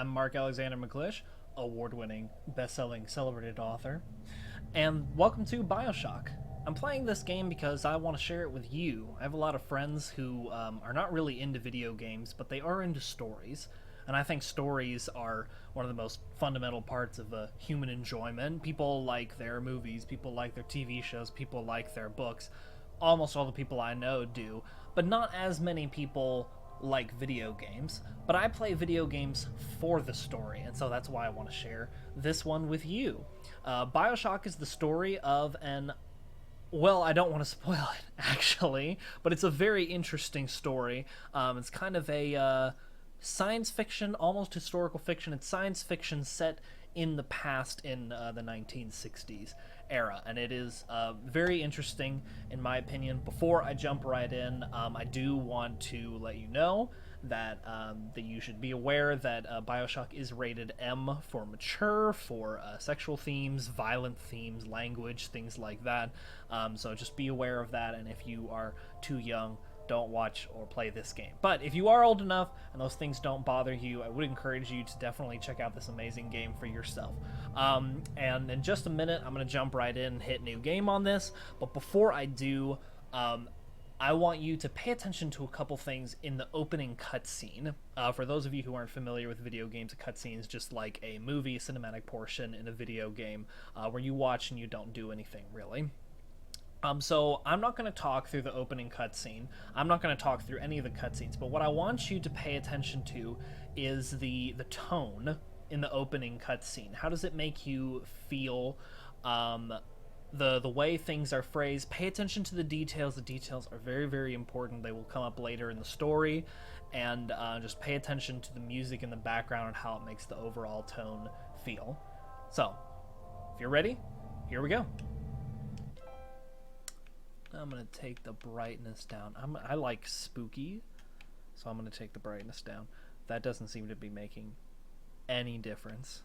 I'm Mark Alexander McClish, award-winning, best-selling, celebrated author, and welcome to Bioshock. I'm playing this game because I want to share it with you. I have a lot of friends who are not really into video games, but they are into stories, and I think stories are one of the most fundamental parts of human enjoyment. People like their movies, people like their TV shows, people like their books. Almost all the people I know do, but not as many people like video games. But I play video games for the story, and so that's why I want to share this one with you. Bioshock is the story of an... Well, I don't want to spoil it, actually, but it's a very interesting story. It's kind of a science fiction, almost historical fiction. It's science fiction set in the past in the 1960s era, and it is very interesting in my opinion. Before I jump right in, I do want to let you know that that you should be aware that Bioshock is rated M for mature, for sexual themes, violent themes, language, things like that. So just be aware of that, and if you are too young, don't watch or play this game. But if you are old enough and those things don't bother you, I would encourage you to definitely check out this amazing game for yourself. And in just a minute, I'm going to jump right in and hit new game on this. But before I do, I want you to pay attention to a couple things in the opening cutscene. For those of you who aren't familiar with video games, a cutscene is just like a movie cinematic portion in a video game where you watch and you don't do anything really. So I'm not going to talk through the opening cutscene. I'm not going to talk through any of the cutscenes, but what I want you to pay attention to is the tone in the opening cutscene. How does it make you feel? The way things are phrased. Pay attention to the details. The details are very, very important. They will come up later in the story, and just pay attention to the music in the background and how it makes the overall tone feel. So, if you're ready, here we go. I'm going to take the brightness down. I like spooky, so I'm going to take the brightness down. That doesn't seem to be making any difference.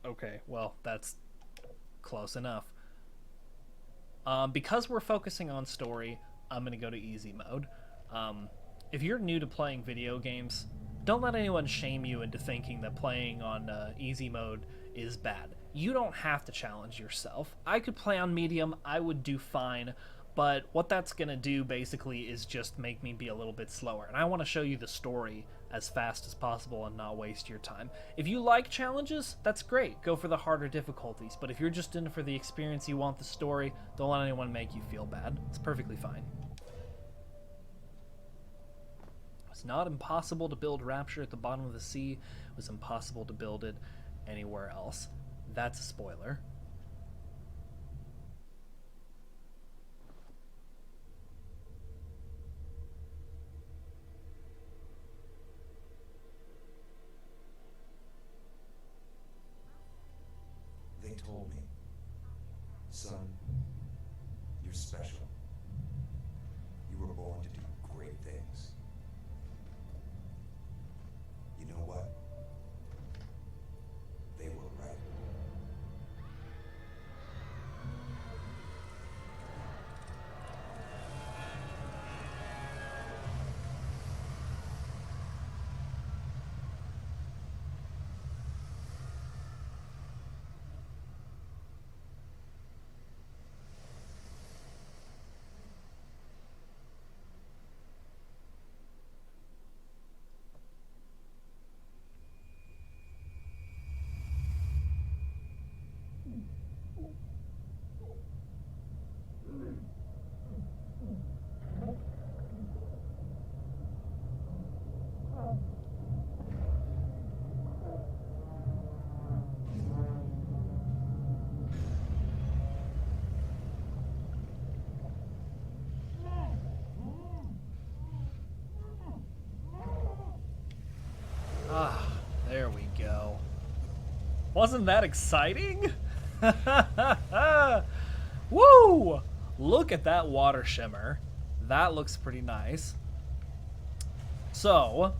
Okay, well, that's close enough. Because we're focusing on story, I'm going to go to easy mode. If you're new to playing video games, don't let anyone shame you into thinking that playing on easy mode is bad. You don't have to challenge yourself. I could play on medium, I would do fine, but what that's going to do basically is just make me be a little bit slower. And I want to show you the story as fast as possible and not waste your time. If you like challenges, that's great. Go for the harder difficulties. But if you're just in for the experience, you want the story, don't let anyone make you feel bad. It's perfectly fine. It's not impossible to build Rapture at the bottom of the sea. It was impossible to build it anywhere else. That's a spoiler. They told me, son, you're special. You were born to do great things. You know what? They were right. Ah, there we go. Wasn't that exciting? Woo! Look at that water shimmer. That looks pretty nice. So,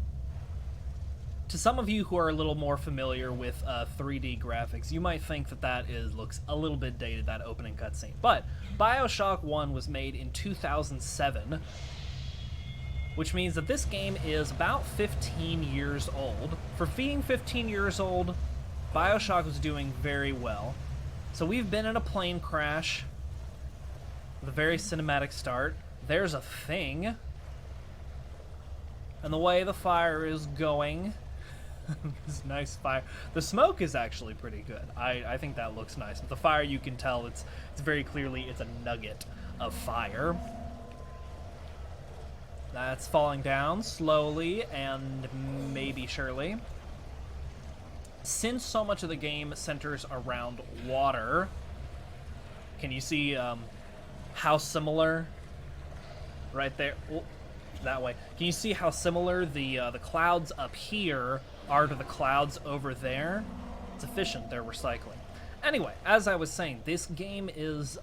to some of you who are a little more familiar with 3D graphics, you might think that looks a little bit dated, that opening cutscene. But Bioshock 1 was made in 2007. which means that this game is about 15 years old. For being 15 years old, Bioshock was doing very well. So we've been in a plane crash with a very cinematic start. There's a thing. And the way the fire is going, this nice fire. The smoke is actually pretty good. I think that looks nice. With the fire, you can tell it's very clearly it's a nugget of fire. That's falling down slowly and maybe surely. Since so much of the game centers around water, can you see how similar right there? Oh, that way. Can you see how similar the clouds up here are to the clouds over there? It's efficient, they're recycling. Anyway, as I was saying, this game is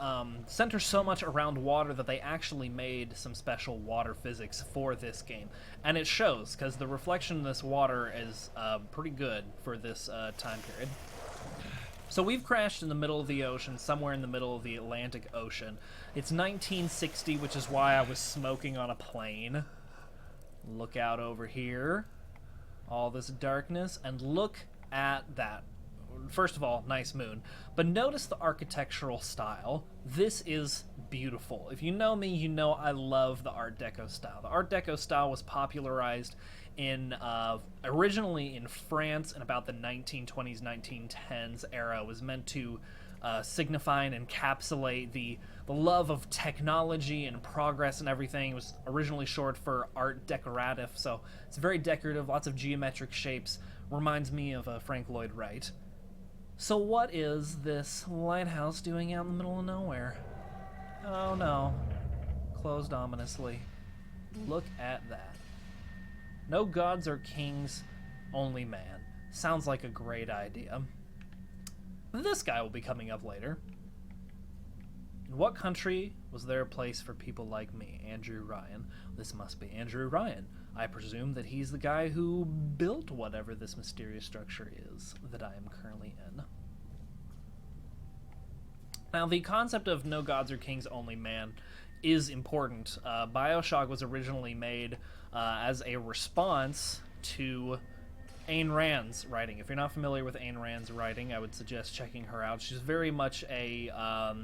centers so much around water that they actually made some special water physics for this game. And it shows, because the reflection in this water is pretty good for this time period. So we've crashed in the middle of the ocean, somewhere in the middle of the Atlantic Ocean. It's 1960, which is why I was smoking on a plane. Look out over here. All this darkness, and look at that. First of all, nice moon. But notice the architectural style. This is beautiful. If you know me, you know I love the Art Deco style. The Art Deco style was popularized in originally in France in about the 1920s, 1910s era. It was meant to signify and encapsulate the love of technology and progress and everything. It was originally short for art decorative, so it's very decorative, lots of geometric shapes. Reminds me of Frank Lloyd Wright. So what is this lighthouse doing out in the middle of nowhere? Oh no. Closed ominously. Look at that. No gods or kings, only man. Sounds like a great idea. This guy will be coming up later. In what country was there a place for people like me, Andrew Ryan? This must be Andrew Ryan. I presume that he's the guy who built whatever this mysterious structure is that I am currently in. Now, the concept of no gods or kings, only man is important. Bioshock was originally made as a response to Ayn Rand's writing. If you're not familiar with Ayn Rand's writing, I would suggest checking her out. She's very much a... well,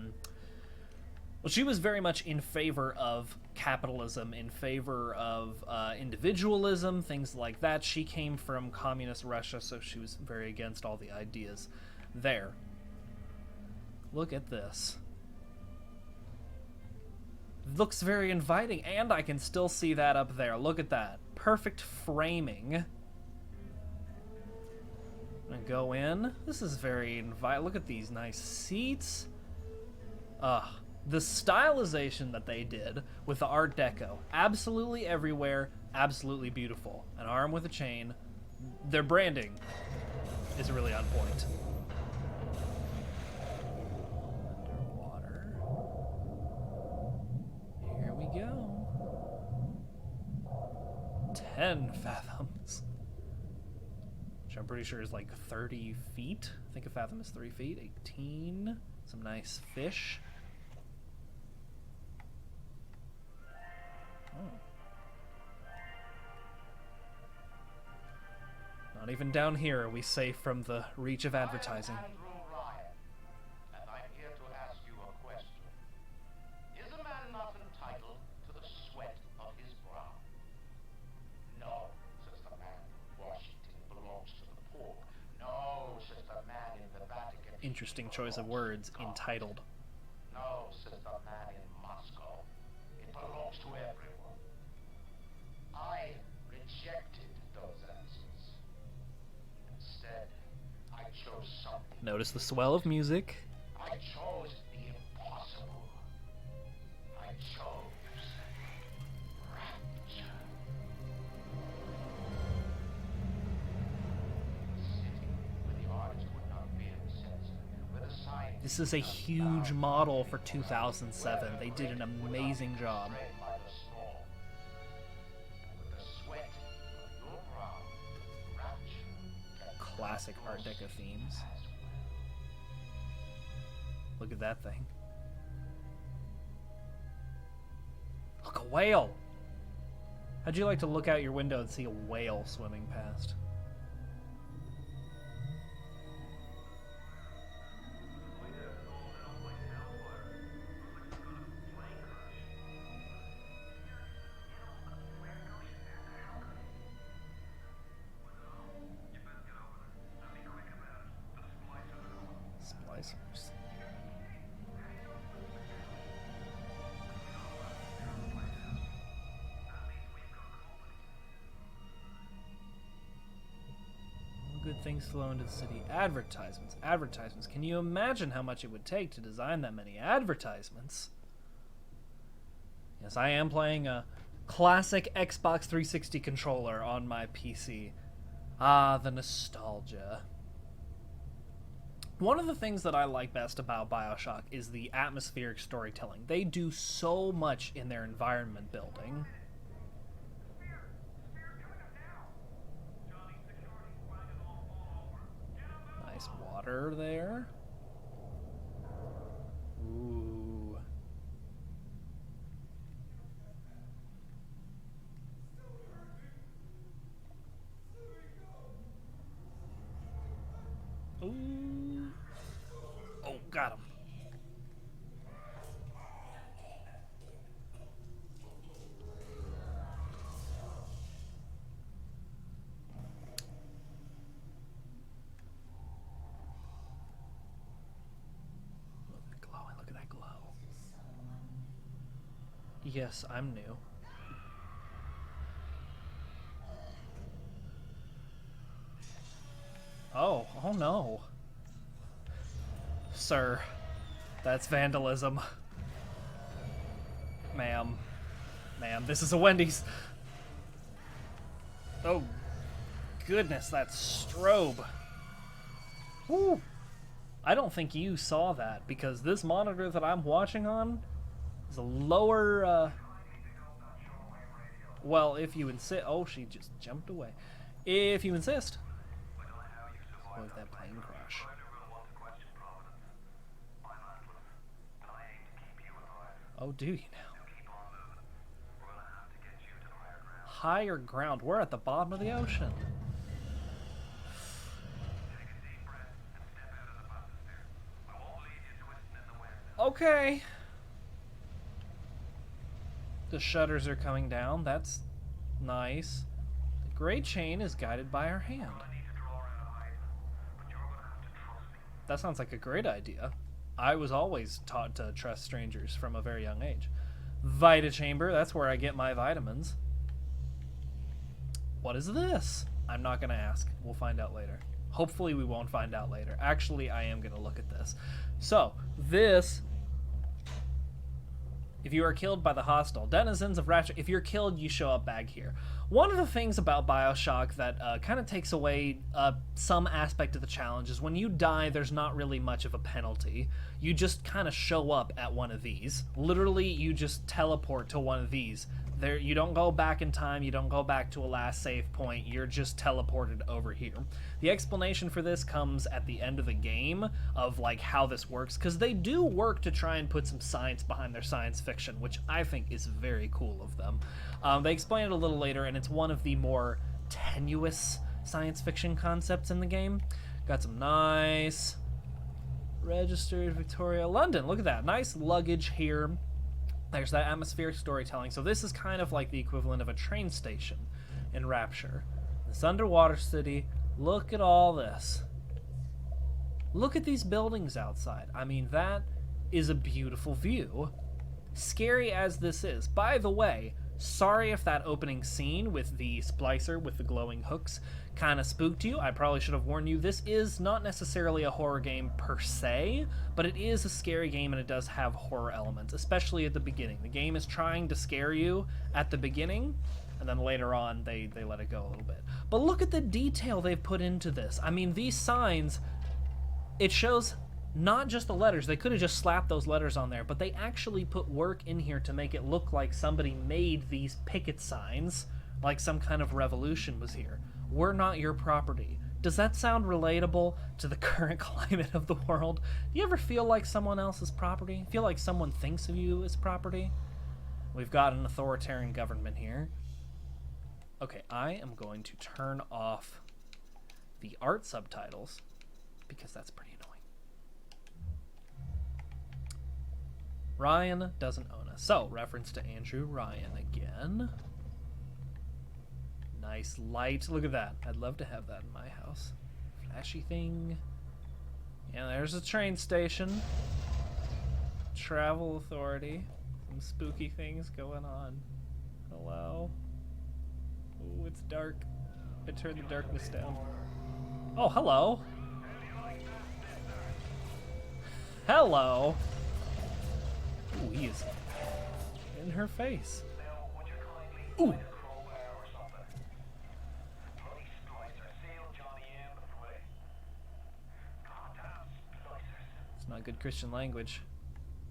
she was very much in favor of capitalism, in favor of individualism, things like that. She came from communist Russia, so she was very against all the ideas there. Look at this. Looks very inviting, and I can still see that up there. Look at that. Perfect framing. I'm gonna go in. This is very inviting. Look at these nice seats. The stylization that they did with the Art Deco, absolutely everywhere, absolutely beautiful. An arm with a chain. Their branding is really on point. Underwater. Here we go. 10 fathoms. Which I'm pretty sure is like 30 feet. I think a fathom is 3 feet. 18. Some nice fish. Not even down here are we safe from the reach of advertising. I am Andrew Ryan, and I'm here to ask you a question. Is a man not entitled to the sweat of his brow? No, says the man in Washington belongs to the poor. No, says the man in the Vatican. Interesting choice of words, entitled. No, says the man in Moscow. It belongs to everyone. I rejected those answers. Instead, I chose something. Notice the swell of music. I chose the impossible. I chose Rapture. City where the artist would not fear the censor, where the scientist This is a huge model for 2007. They did an amazing job. by the storm. And with the sweat of your brow, Rapture can Classic Art Deco themes. Look at that thing. Look, a whale. How'd you like to look out your window and see a whale swimming past? Splicers. Good things flow into the city. Advertisements. Advertisements. Can you imagine how much it would take to design that many advertisements? Yes, I am playing a classic Xbox 360 controller on my PC. Ah, the nostalgia. One of the things that I like best about Bioshock is the atmospheric storytelling. They do so much in their environment building. Nice water there. Ooh. Ooh. Oh, got him. Look at that glow. Yes, I'm new. Oh no. Sir, that's vandalism. Ma'am, this is a Wendy's. Oh, goodness, that's strobe. Woo. I don't think you saw that, because this monitor that I'm watching on is a lower, well, if you insist. Oh, she just jumped away. If you insist. Avoid that plane crash. Oh, do you now? Higher ground. We're at the bottom of the ocean. Okay. The shutters are coming down. That's nice. The gray chain is guided by our hand. That sounds like a great idea. I was always taught to trust strangers from a very young age. Vita chamber, that's where I get my vitamins. What is this? I'm not going to ask. We'll find out later. Hopefully we won't find out later. Actually, I am going to look at this. So, this... If you are killed by the hostile denizens of Rapture, if you're killed, you show up back here. One of the things about Bioshock that kind of takes away some aspect of the challenge is when you die, there's not really much of a penalty. You just kind of show up at one of these. Literally, you just teleport to one of these. There, you don't go back in time, you don't go back to a last save point, you're just teleported over here. The explanation for this comes at the end of the game of like how this works, because they do work to try and put some science behind their science fiction, which I think is very cool of them. They explain it a little later, and it's one of the more tenuous science fiction concepts in the game. Got some nice registered Victoria, London, look at that, nice luggage here. There's that atmospheric storytelling. So this is kind of like the equivalent of a train station in Rapture. This underwater city, look at all this. Look at these buildings outside. I mean, that is a beautiful view. Scary as this is. By the way, sorry if that opening scene with the splicer with the glowing hooks kind of spooked you. I probably should have warned you. This is not necessarily a horror game per se, but it is a scary game and it does have horror elements, especially at the beginning. The game is trying to scare you at the beginning, and then later on they let it go a little bit. But look at the detail they've put into this. I mean, these signs, it shows not just the letters. They could have just slapped those letters on there, but they actually put work in here to make it look like somebody made these picket signs, like some kind of revolution was here. We're not your property. Does that sound relatable to the current climate of the world? Do you ever feel like someone else's property? Feel like someone thinks of you as property? We've got an authoritarian government here. Okay, I am going to turn off the art subtitles because that's pretty annoying. Ryan doesn't own us. So, reference to Andrew Ryan again. Nice light. Look at that. I'd love to have that in my house. Flashy thing. Yeah, there's a train station. Travel authority. Some spooky things going on. Hello. Ooh, it's dark. I turned the darkness down. Oh, hello. Hello. Ooh, he is in her face. Ooh. It's not good Christian language.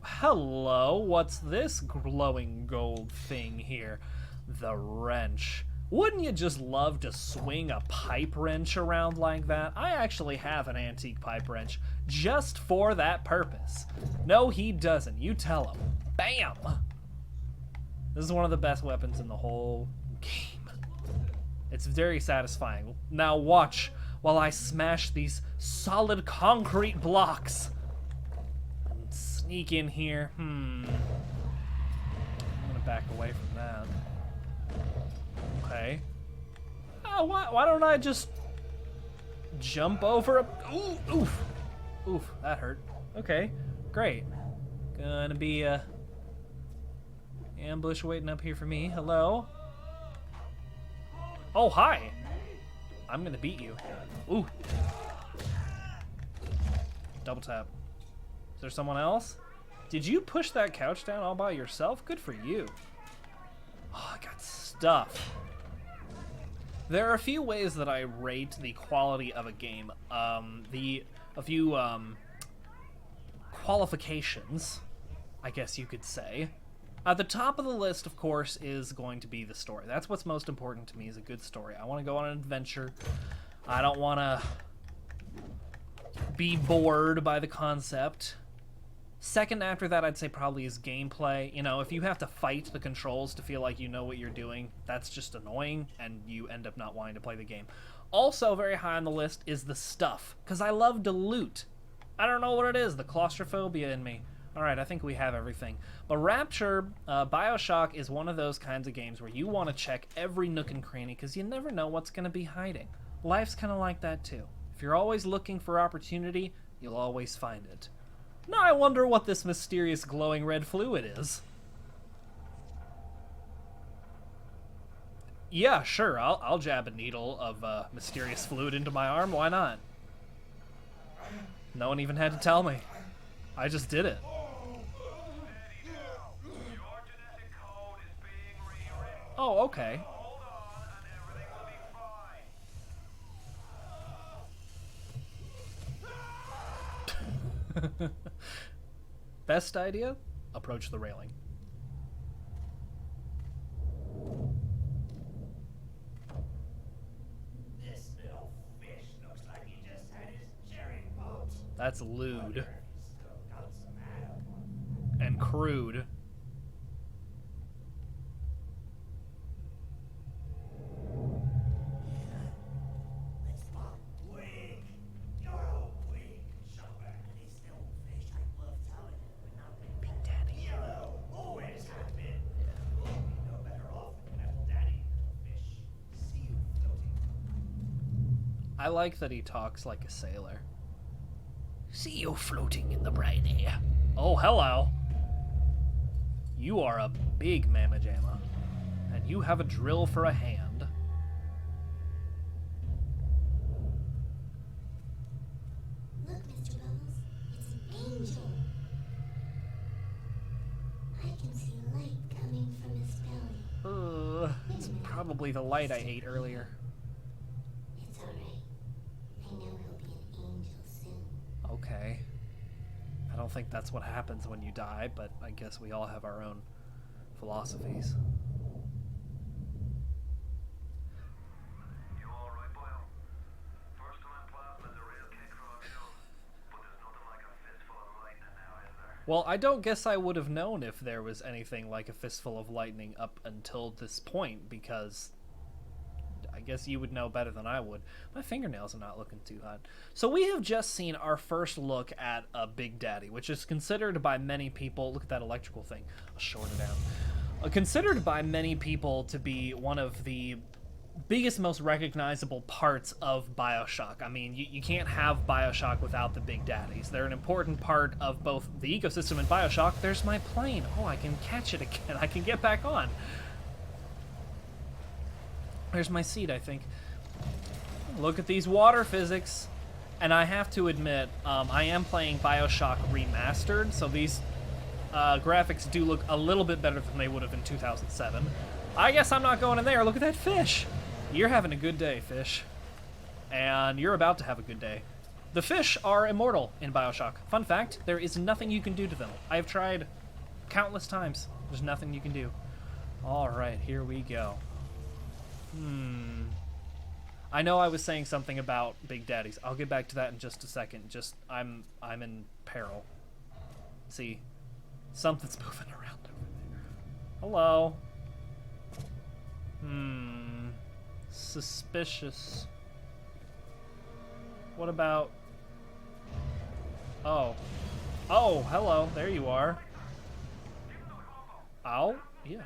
Hello, what's this glowing gold thing here? The wrench. Wouldn't you just love to swing a pipe wrench around like that? I actually have an antique pipe wrench just for that purpose. No, he doesn't. You tell him. Bam! This is one of the best weapons in the whole game. It's very satisfying. Now watch while I smash these solid concrete blocks. And sneak in here. I'm gonna back away from that. Okay. Oh, why don't I just jump over a... Ooh, oof. Oof, that hurt. Okay, great. Gonna be a ambush waiting up here for me. Hello? Oh, hi. I'm gonna beat you. Ooh. Double tap. Is there someone else? Did you push that couch down all by yourself? Good for you. Oh, I got stuff. There are a few ways that I rate the quality of a game. A few qualifications, I guess you could say. At the top of the list, of course, is going to be the story. That's what's most important to me, is a good story. I want to go on an adventure. I don't want to be bored by the concept. Second after that, I'd say probably is gameplay. You know, if you have to fight the controls to feel like you know what you're doing, that's just annoying, and you end up not wanting to play the game. Also very high on the list is the stuff, because I love to loot. I don't know what it is, the claustrophobia in me. Alright, I think we have everything. But Rapture, Bioshock is one of those kinds of games where you want to check every nook and cranny, because you never know what's going to be hiding. Life's kind of like that too. If you're always looking for opportunity, you'll always find it. Now I wonder what this mysterious glowing red fluid is. Yeah, sure, I'll jab a needle of mysterious fluid into my arm, why not? No one even had to tell me. I just did it. Oh, okay. Best idea? Approach the railing. This little fish looks like he just had his cherry popped. That's lewd. He's still got some add-on. And crude. Let's pop wig. You're a wig shopper. This little fish ain't worth telling, but not Big Daddy. Yellow always have been. You'll be no better off than Apple Daddy, little fish. See you floating. I like that he talks like a sailor. See you floating in the bright air. Oh, hello. You are a big mamma jamma, and you have a drill for a hand. Look, Mr. Bubbles, it's an angel. I can see light coming from his belly. It's probably the light I ate earlier. It's alright. I know he'll be an angel soon. Okay. I don't think that's what happens when you die, but I guess we all have our own philosophies. You alright, Boyle? First time plasma's a real kick from a mule, but there's nothing like a fistful of lightning now, is there? Well, I don't guess I would have known if there was anything like a fistful of lightning up until this point, because guess you would know better than I would. My fingernails are not looking too hot. So we have just seen our first look at a Big Daddy, which is considered by many people... Look at that electrical thing. I'll short it down. Considered by many people to be one of the biggest, most recognizable parts of Bioshock. I mean, you can't have Bioshock without the Big Daddies. They're an important part of both the ecosystem and Bioshock. There's my plane. Oh, I can catch it again. I can get back on. There's my seat, I think. Look at these water physics. And I have to admit, I am playing Bioshock Remastered, so these graphics do look a little bit better than they would have in 2007. I guess I'm not going in there. Look at that fish. You're having a good day, fish. And you're about to have a good day. The fish are immortal in Bioshock. Fun fact, there is nothing you can do to them. I have tried countless times. There's nothing you can do. All right, here we go. I know I was saying something about Big Daddies. I'll get back to that in just a second. Just, I'm in peril. See, something's moving around over there. Hello. Suspicious. What about... Oh. Oh, hello. There you are. Ow. Yeah.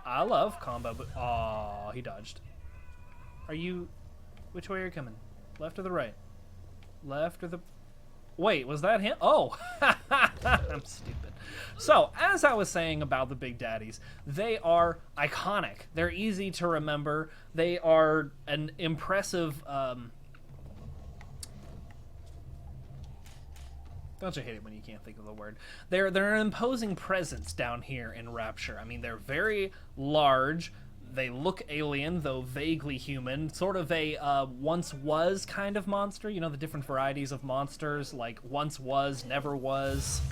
I love combo, but... Aw, he dodged. Are you... Which way are you coming? Left or the right? Left or the... Wait, was that him? Oh! I'm stupid. So, as I was saying about the Big Daddies, they are iconic. They're easy to remember. They are an impressive... Don't you hate it when you can't think of the word? They're an imposing presence down here in Rapture. I mean, they're very large. They look alien, though vaguely human. Sort of a once was kind of monster. You know, the different varieties of monsters, like once was, never was.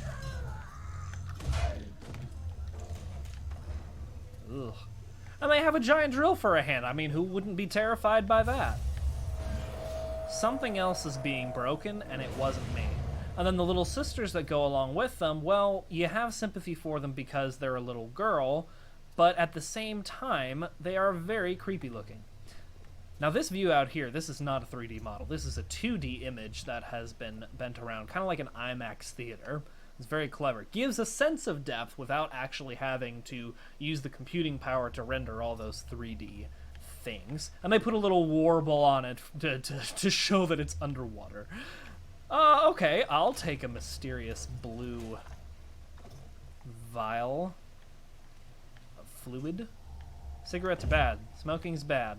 Ugh. And they have a giant drill for a hand. I mean, who wouldn't be terrified by that? Something else is being broken, and it wasn't me. And then the little sisters that go along with them, well, you have sympathy for them because they're a little girl, but at the same time, they are very creepy looking. Now this view out here, this is not a 3D model. This is a 2D image that has been bent around, kind of like an IMAX theater. It's very clever. It gives a sense of depth without actually having to use the computing power to render all those 3D things. And they put a little warble on it to show that it's underwater. Okay, I'll take a mysterious blue vial of fluid. Cigarettes are bad. Smoking's bad.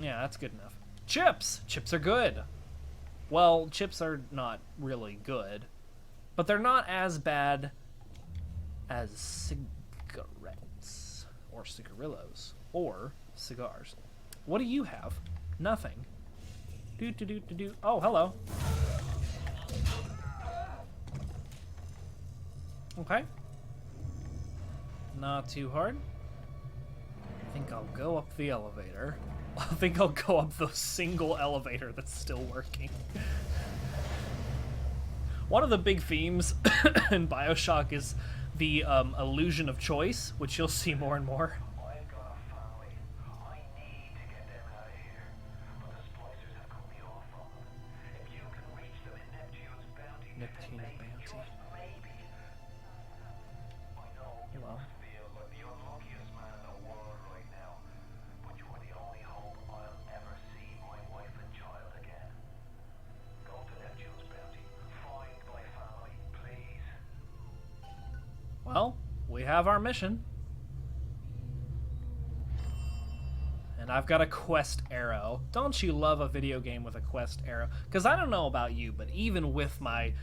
Yeah, that's good enough. Chips! Chips are good. Well, chips are not really good, but they're not as bad as cigarettes, or cigarillos, or cigars. What do you have? Nothing. Do. Oh, hello. Okay. Not too hard. I think I'll go up the elevator. I think I'll go up the single elevator that's still working. One of the big themes in Bioshock is the illusion of choice, which you'll see more and more. I've got a family. I need to get them out of here. But the splicers have cut me off from them. If you can reach them in Neptune's bounty, Neptune's then maybe, bounty. just maybe. I know you Hello. must feel like the unluckiest man in the world right now. But you are the only hope I'll ever see my wife and child again. Go to Neptune's bounty. Find my family, please. Well, we have our mission. And I've got a quest arrow. Don't you love a video game with a quest arrow? Because I don't know about you, but even with my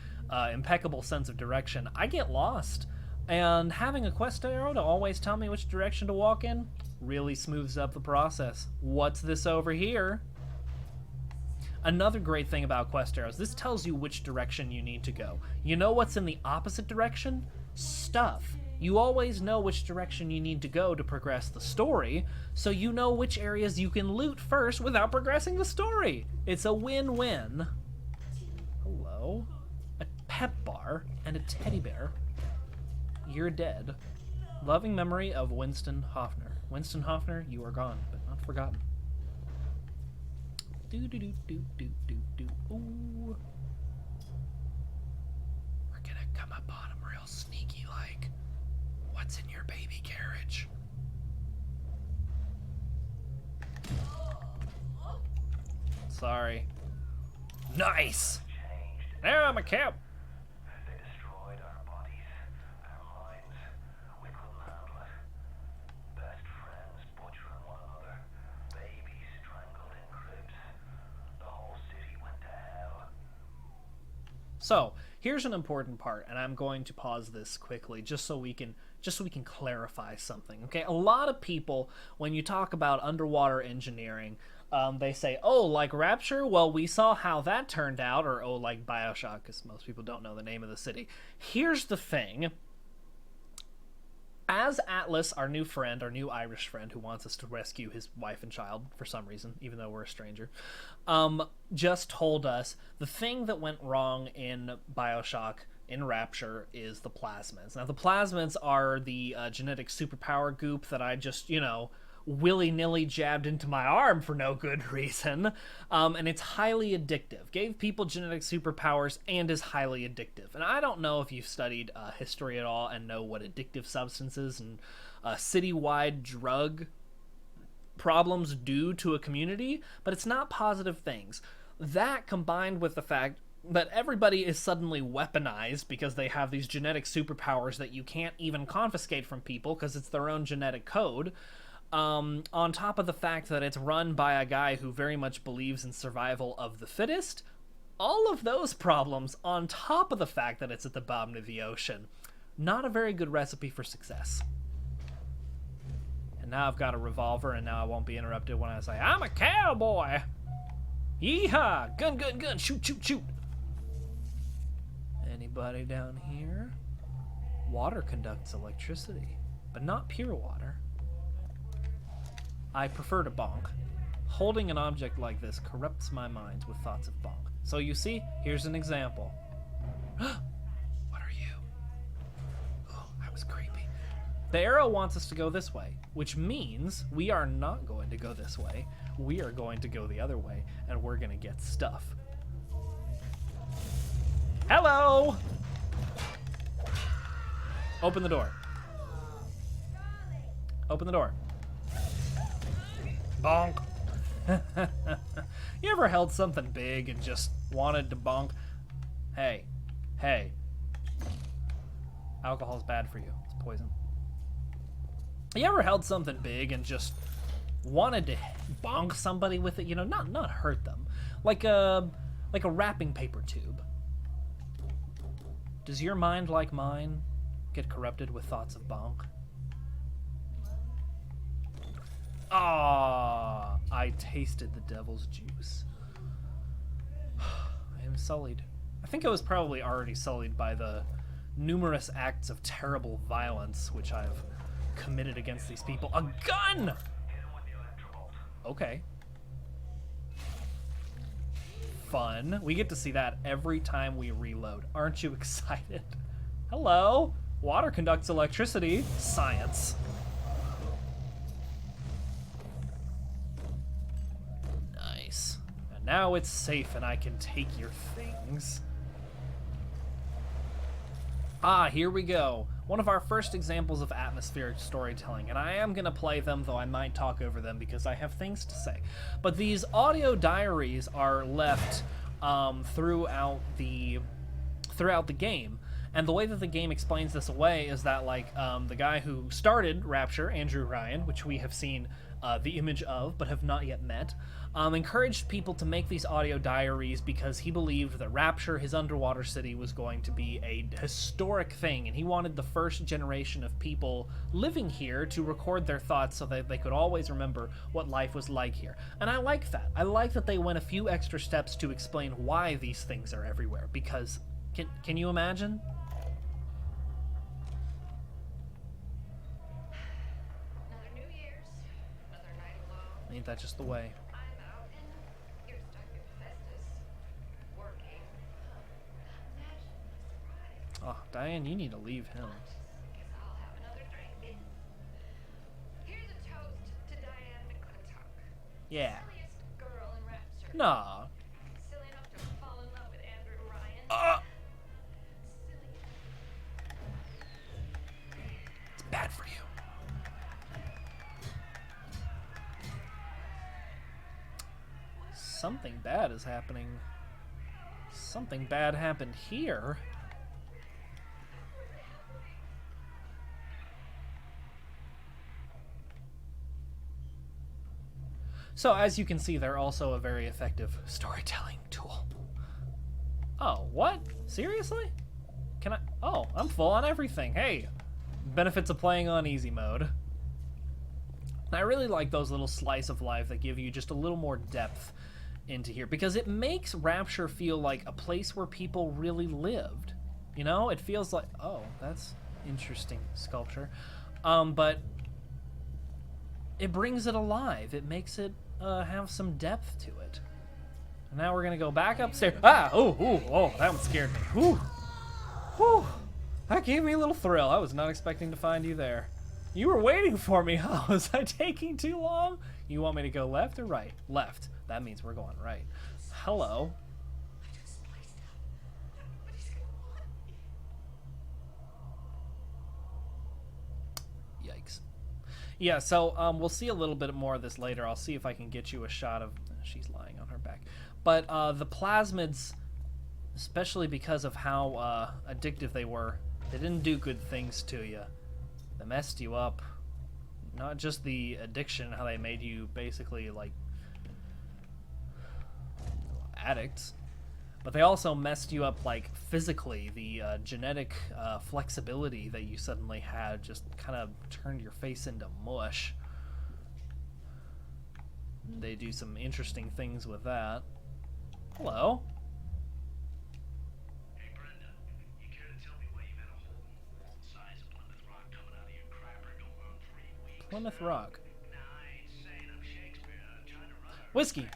impeccable sense of direction, I get lost. And having a quest arrow to always tell me which direction to walk in really smooths up the process. What's this over here? Another great thing about quest arrows, this tells you which direction you need to go. You know what's in the opposite direction? Stuff. You always know which direction you need to go to progress the story, so you know which areas you can loot first without progressing the story. It's a win-win. Hello? A pep bar and a teddy bear. You're dead. Loving memory of Winston Hoffner. Winston Hoffner, you are gone, but not forgotten. Do do do do do do do. Ooh. We're gonna come up on him real sneaky like. What's in your baby carriage? Sorry. Nice! Now I'm a cab. They destroyed our bodies, our minds. We couldn't handle it. Best friends butchering one another. Babies strangled in cribs. The whole city went to hell. So here's an important part, and I'm going to pause this quickly just so we can clarify something. Okay, a lot of people, when you talk about underwater engineering, they say, oh, like Rapture? Well, we saw how that turned out, or oh, like Bioshock, because most people don't know the name of the city. Here's the thing. As Atlas, our new friend, our new Irish friend who wants us to rescue his wife and child for some reason, even though we're a stranger, just told us the thing that went wrong in Bioshock, in Rapture, is the plasmids. Now, the plasmids are the genetic superpower goop that I just, willy-nilly jabbed into my arm for no good reason, and it's highly addictive. Gave people genetic superpowers and is highly addictive. And I don't know if you've studied history at all and know what addictive substances and citywide drug problems do to a community, but it's not positive things. That, combined with the fact that everybody is suddenly weaponized because they have these genetic superpowers that you can't even confiscate from people because it's their own genetic code, on top of the fact that it's run by a guy who very much believes in survival of the fittest, all of those problems on top of the fact that it's at the bottom of the ocean, not a very good recipe for success. And now I've got a revolver, and now I won't be interrupted when I say, I'm a cowboy! Yeehaw! Gun, gun, gun! Shoot, shoot, shoot! Anybody down here? Water conducts electricity, but not pure water. I prefer to bonk. Holding an object like this corrupts my mind with thoughts of bonk. So you see, here's an example. What are you? Oh, that was creepy. The arrow wants us to go this way, which means we are not going to go this way. We are going to go the other way, and we're going to get stuff. Hello! Open the door. Open the door. Bonk. You ever held something big and just wanted to bonk? Hey. Hey. Alcohol's bad for you. It's poison. You ever held something big and just wanted to bonk somebody with it? Not hurt them. Like a wrapping paper tube. Does your mind, like mine, get corrupted with thoughts of bonk? Ah, I tasted the devil's juice. I am sullied. I think I was probably already sullied by the numerous acts of terrible violence which I've committed against these people. A gun! Okay. Fun. We get to see that every time we reload. Aren't you excited? Hello? Water conducts electricity. Science. Nice. And now it's safe and I can take your things. Ah, here we go. One of our first examples of atmospheric storytelling, and I am going to play them, though I might talk over them because I have things to say. But these audio diaries are left throughout the game, and the way that the game explains this away is that, like, the guy who started Rapture, Andrew Ryan, which we have seen the image of but have not yet met, encouraged people to make these audio diaries because he believed that Rapture, his underwater city, was going to be a historic thing, and he wanted the first generation of people living here to record their thoughts so that they could always remember what life was like here. And I like that. I like that they went a few extra steps to explain why these things are everywhere, because can you imagine? Another New Year's, another night alone. Ain't that just the way? I'm out and you're stuck in Festus, working. Imagine the surprise. Oh, Diane, you need to leave him. Guess I'll have another drink. Yeah. Silliest girl in Rapture. Nah. Silly enough to fall in love with Andrew Ryan. Silly. It's bad for you. Something bad is happening. Something bad happened here. So as you can see, they're also a very effective storytelling tool. Oh, what? Seriously? Can I? Oh, I'm full on everything. Hey, benefits of playing on easy mode. And I really like those little slice of life that give you just a little more depth into here, because it makes Rapture feel like a place where people really lived. You know, it feels like, oh, that's interesting sculpture. But it brings it alive. It makes it have some depth to it. Now we're gonna go back upstairs. Ah! Oh, that one scared me. Whew. Whew. That gave me a little thrill. I was not expecting to find you there. You were waiting for me, huh? Was I taking too long? You want me to go left or right? Left. That means we're going right. Hello. Yikes. Yeah, so we'll see a little bit more of this later. I'll see if I can get you a shot of... She's lying on her back. But the plasmids, especially because of how addictive they were, they didn't do good things to you. They messed you up. Not just the addiction, how they made you basically like addicts, but they also messed you up like physically. The genetic flexibility that you suddenly had just kind of turned your face into mush. They do some interesting things with that. Hello. Hey, Brenda, you care to tell me why you've had a whole size Plymouth Rock coming out of your crapper going on 3 weeks? Plymouth Rock. Nah, I ain't saying I'm Shakespeare. I'm trying to run a Whiskey.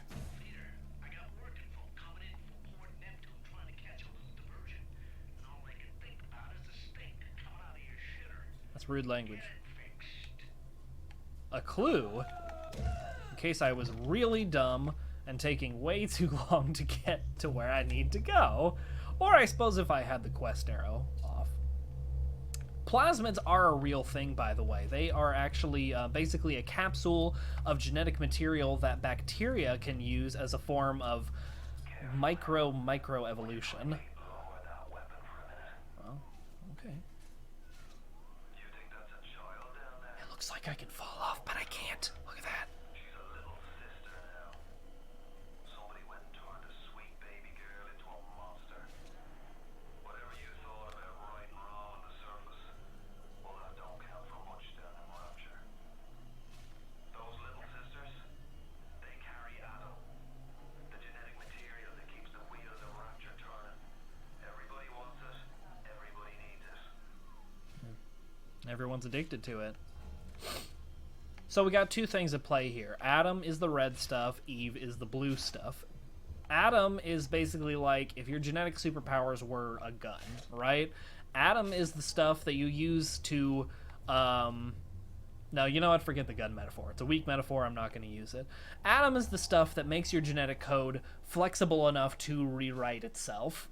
theater. I got working folk coming in from Port Neptune trying to catch a little diversion. And all I can think about is the stink coming out of your shitter. That's rude language. Get it fixed. A clue? In case I was really dumb and taking way too long to get to where I need to go. Or I suppose if I had the quest arrow off. Plasmids are a real thing, by the way. They are actually basically a capsule of genetic material that bacteria can use as a form of micro evolution. Lower that weapon for a minute. Well, okay. Do you think that's a child down there? It looks like I can fall off, but I can't. Look at that. She's a little sister now. Somebody went and turned a sweet baby girl into a monster. Whatever you thought about right and wrong on the surface, well, that don't count for much down in Rapture. Those little sisters, they carry Adam, the genetic material that keeps the wheels of Rapture turning. Everybody wants it, everybody needs it. Everyone's addicted to it. So we got two things at play here. Adam is the red stuff, Eve is the blue stuff. Adam is basically like if your genetic superpowers were a gun, right? Adam is the stuff that you use to no, you know what? Forget the gun metaphor. It's a weak metaphor. I'm not going to use it. Adam is the stuff that makes your genetic code flexible enough to rewrite itself.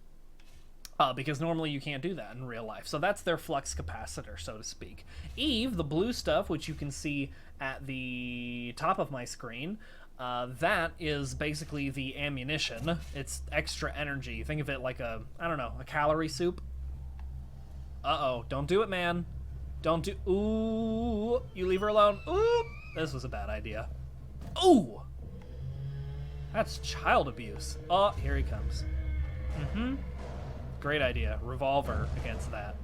Because normally you can't do that in real life. So that's their flux capacitor, so to speak. Eve, the blue stuff, which you can see at the top of my screen, that is basically the ammunition. It's extra energy. Think of it like a, I don't know, a calorie soup. Uh-oh. Don't do it, man. Don't do... Ooh. You leave her alone. Ooh. This was a bad idea. Ooh. That's child abuse. Oh, here he comes. Mm-hmm. Great idea. Revolver against that.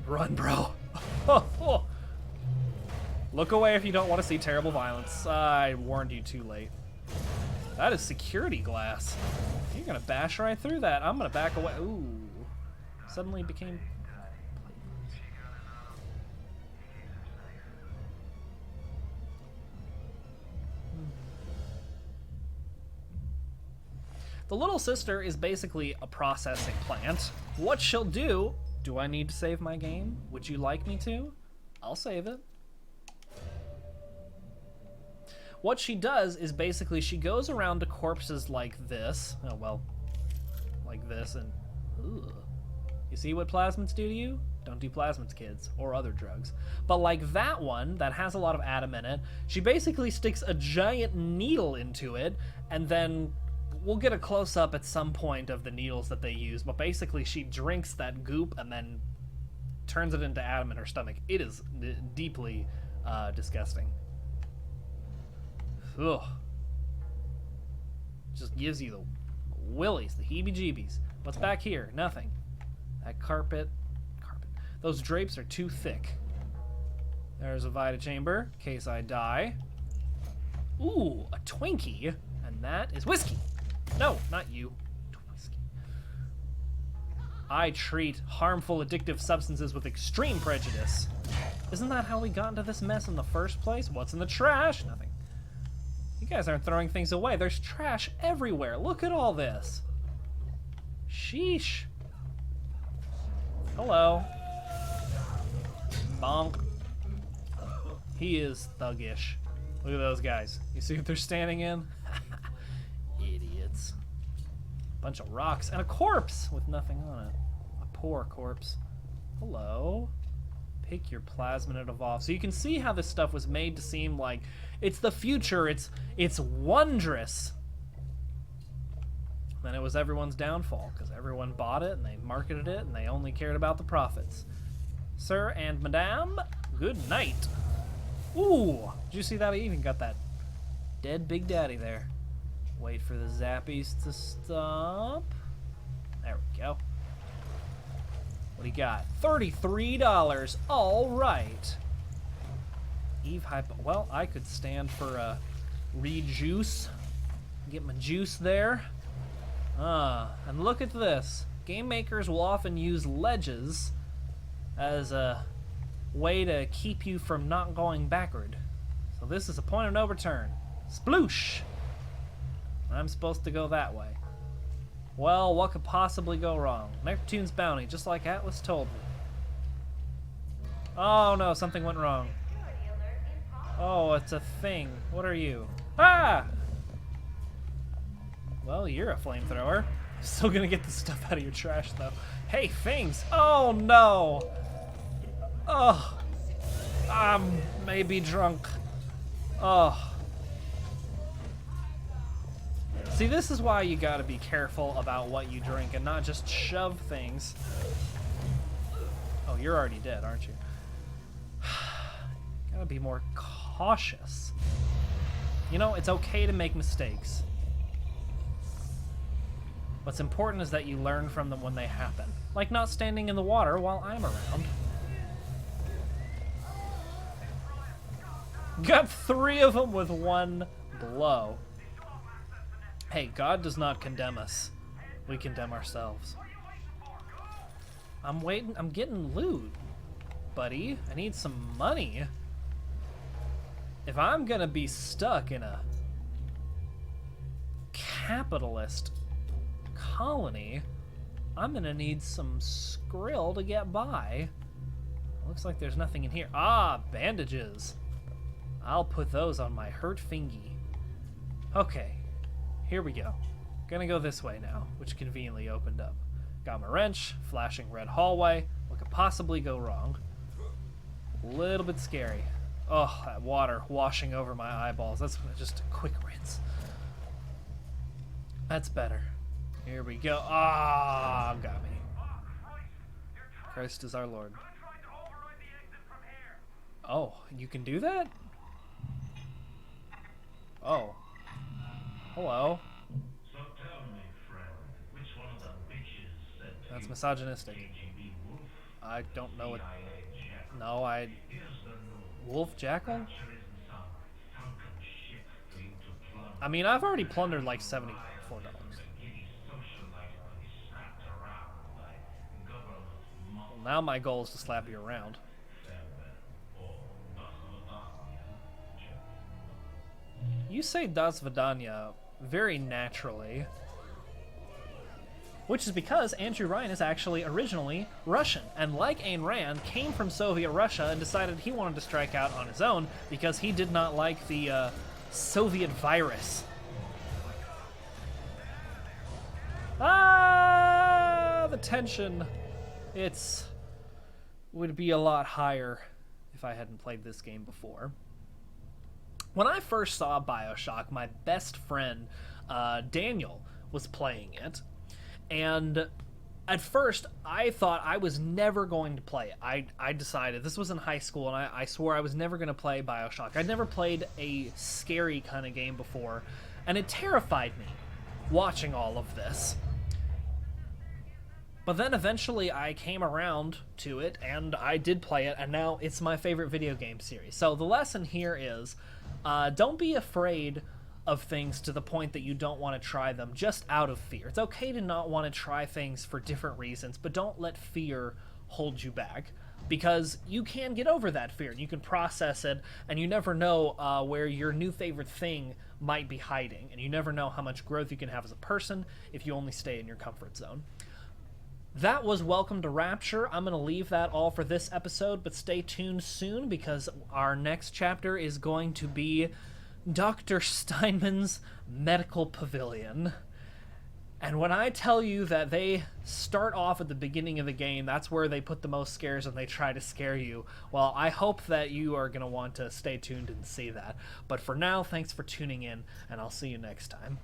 Run, bro. Look away if you don't want to see terrible violence. I warned you too late. That is security glass. You're going to bash right through that. I'm going to back away. Ooh. Suddenly became... The little sister is basically a processing plant. What she'll do... Do I need to save my game? Would you like me to? I'll save it. what she does is basically she goes around to corpses like this. Oh, well, like this, and ugh. You see what plasmids do to you? Don't do plasmids, kids, or other drugs. But like that one that has a lot of atom in it, she basically sticks a giant needle into it, and then we'll get a close-up at some point of the needles that they use, but basically she drinks that goop and then turns it into atom in her stomach. It is deeply disgusting. Ugh. Just gives you the willies, the heebie-jeebies. What's back here? Nothing. That carpet. Those drapes are too thick. There's a Vita chamber, in case I die. Ooh, a Twinkie. And that is whiskey. No, not you. Whiskey. I treat harmful addictive substances with extreme prejudice. Isn't that how we got into this mess in the first place? What's in the trash? Nothing. You guys aren't throwing things away. There's trash everywhere. Look at all this. Sheesh. Hello. Bonk. He is thuggish. Look at those guys. You see what they're standing in? Idiots. Bunch of rocks and a corpse with nothing on it. A poor corpse. Hello. Pick your plasminative off. So you can see how this stuff was made to seem like it's the future. It's wondrous. Then it was everyone's downfall because everyone bought it and they marketed it and they only cared about the profits. Sir and Madame, good night. Ooh, did you see that? I even got that dead Big Daddy there. Wait for the zappies to stop. There we go. What do you got? $33. All right. Eve Hypo. Well, I could stand for a rejuice. Get my juice there. And look at this. Game makers will often use ledges as a way to keep you from not going backward. So this is a point of no return. Sploosh! I'm supposed to go that way. Well, what could possibly go wrong? Neptune's bounty, just like Atlas told me. Oh no, something went wrong. Oh, it's a thing. What are you? Ah! Well, you're a flamethrower. Still gonna get the stuff out of your trash, though. Hey, things! Oh no! Oh, I'm maybe drunk. Oh. See, this is why you gotta be careful about what you drink and not just shove things. Oh, you're already dead, aren't you? Gotta be more cautious. You know, it's okay to make mistakes. What's important is that you learn from them when they happen. Like not standing in the water while I'm around. Got 3 of them with 1 blow. Hey, God does not condemn us. We condemn ourselves. I'm waiting. I'm getting loot, buddy. I need some money. If I'm gonna be stuck in a capitalist colony, I'm gonna need some skrill to get by. Looks like there's nothing in here. Ah, bandages. I'll put those on my hurt fingy. Okay, here we go. Gonna go this way now, which conveniently opened up. Got my wrench, flashing red hallway. What could possibly go wrong? A little bit scary. Oh, that water washing over my eyeballs. That's just a quick rinse. That's better. Here we go. Ah, got me. Christ is our Lord. Oh, you can do that? Oh. Hello. So tell me, friend, which one of the bitches said That's misogynistic. KGB Wolf? I don't know what. CIA Jackal? No, I. Here's the noob. Wolf Jackal? Rapture isn't some sunken ship for you to plunder. I mean, I've already plundered like $74. The giddy socialite could be slapped around by government Well, now my goal is to slap you around. You say Das Vidanya very naturally, which is because Andrew Ryan is actually originally Russian, and like Ayn Rand, came from Soviet Russia and decided he wanted to strike out on his own because he did not like the Soviet virus. Ah, the tension. Would be a lot higher if I hadn't played this game before. When I first saw Bioshock, my best friend, Daniel, was playing it. And at first, I thought I was never going to play it. I decided, this was in high school, and I swore I was never going to play Bioshock. I'd never played a scary kind of game before, and it terrified me watching all of this. But then eventually I came around to it, and I did play it, and now it's my favorite video game series. So the lesson here is, don't be afraid of things to the point that you don't want to try them just out of fear. It's okay to not want to try things for different reasons, but don't let fear hold you back, because you can get over that fear, and you can process it, and you never know where your new favorite thing might be hiding, and you never know how much growth you can have as a person if you only stay in your comfort zone. That was Welcome to Rapture. I'm going to leave that all for this episode, but stay tuned soon because our next chapter is going to be Dr. Steinman's Medical Pavilion. And when I tell you that they start off at the beginning of the game, that's where they put the most scares and they try to scare you. Well, I hope that you are going to want to stay tuned and see that. But for now, thanks for tuning in, and I'll see you next time.